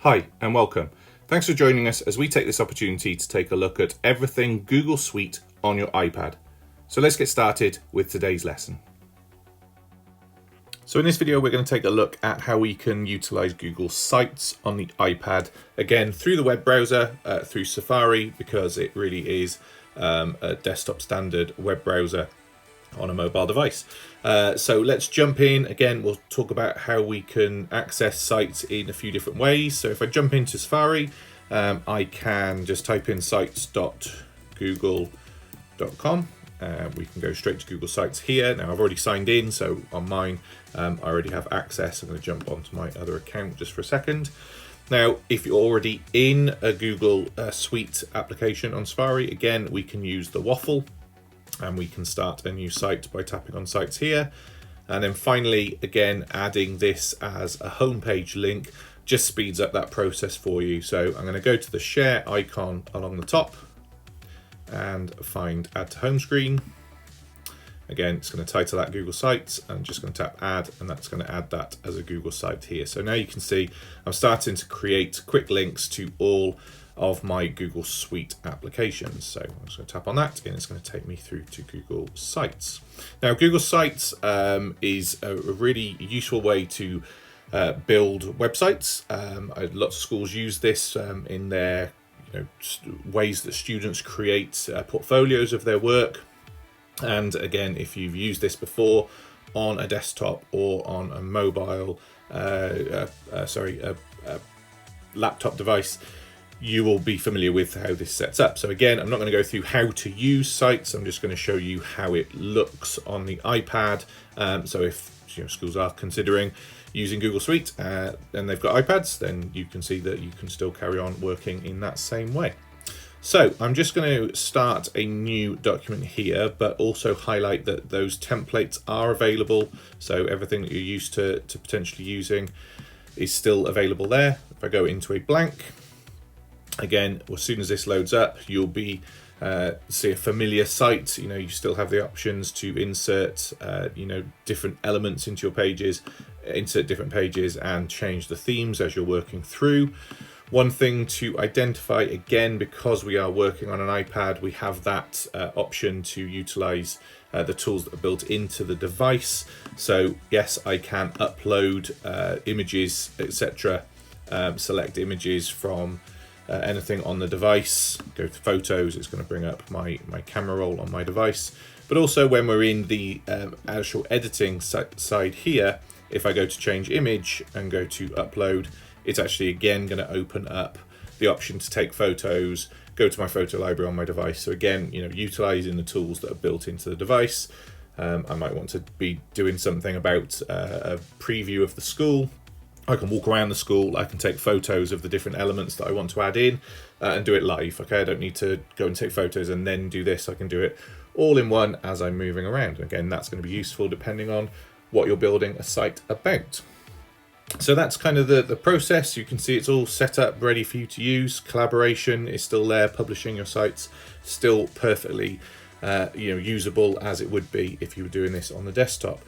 Hi and welcome. Thanks for joining us as we take this opportunity to take a look at everything Google Suite on your iPad. So let's get started with today's lesson. So in this video, we're going to take a look at how we can utilize Google Sites on the iPad, again, through the web browser, through Safari, because it really is a desktop standard web browser on a mobile device. So let's jump in. Again, we'll talk about how we can access sites in a few different ways. So if I jump into Safari, I can just type in sites.google.com. We can go straight to Google Sites here. Now I've already signed in, so on mine, I already have access. I'm going to jump onto my other account just for a second. Now, if you're already in a Google Suite application on Safari, again, we can use the waffle. And we can start a new site by tapping on Sites here. And then finally, again, adding this as a homepage link just speeds up that process for you. So I'm going to go to the share icon along the top and find Add to Home Screen. Again, it's going to title that Google Sites. I'm just going to tap Add, and that's going to add that as a Google site here. So now you can see I'm starting to create quick links to all of my Google Suite applications. So I'm just going to tap on that and it's going to take me through to Google Sites. Now, Google Sites is a really useful way to build websites. Lots of schools use this in their ways that students create portfolios of their work. And again, if you've used this before on a desktop or on a mobile, laptop device, you will be familiar with how this sets up. So again, I'm not going to go through how to use sites. I'm just going to show you how it looks on the iPad. So if schools are considering using Google Suite and they've got iPads, then you can see that you can still carry on working in that same way. So I'm just going to start a new document here, but also highlight that those templates are available. So everything that you're used to potentially using is still available there. If I go into a blank, again, as soon as this loads up, you'll be see a familiar site. You still have the options to insert different elements into your pages, insert different pages, and change the themes as you're working through. One thing to identify, again, because we are working on an iPad, we have that option to utilize the tools that are built into the device. So yes, I can upload images, etc. Select images from anything on the device, go to photos, it's going to bring up my camera roll on my device. But also when we're in the actual editing side here, if I go to change image and go to upload, it's actually again going to open up the option to take photos, go to my photo library on my device. So again, utilizing the tools that are built into the device. I might want to be doing something about a preview of the school. I can walk around the school, I can take photos of the different elements that I want to add in and do it live. Okay, I don't need to go and take photos and then do this. I can do it all in one as I'm moving around. Again, that's going to be useful depending on what you're building a site about. So that's kind of the process. You can see it's all set up, ready for you to use. Collaboration is still there. Publishing your sites still perfectly usable as it would be if you were doing this on the desktop.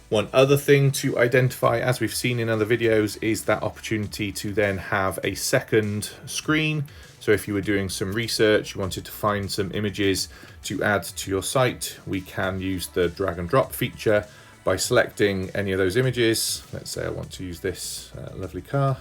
One other thing to identify, as we've seen in other videos, is that opportunity to then have a second screen. So if you were doing some research, you wanted to find some images to add to your site, we can use the drag and drop feature by selecting any of those images. Let's say I want to use this lovely car.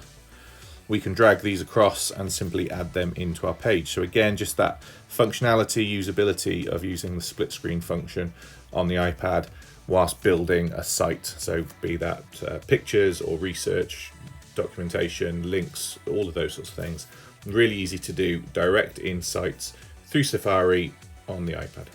We can drag these across and simply add them into our page. So again, just that functionality, usability of using the split screen function on the iPad whilst building a site. So be that pictures or research, documentation, links, all of those sorts of things. Really easy to do direct in Sites through Safari on the iPad.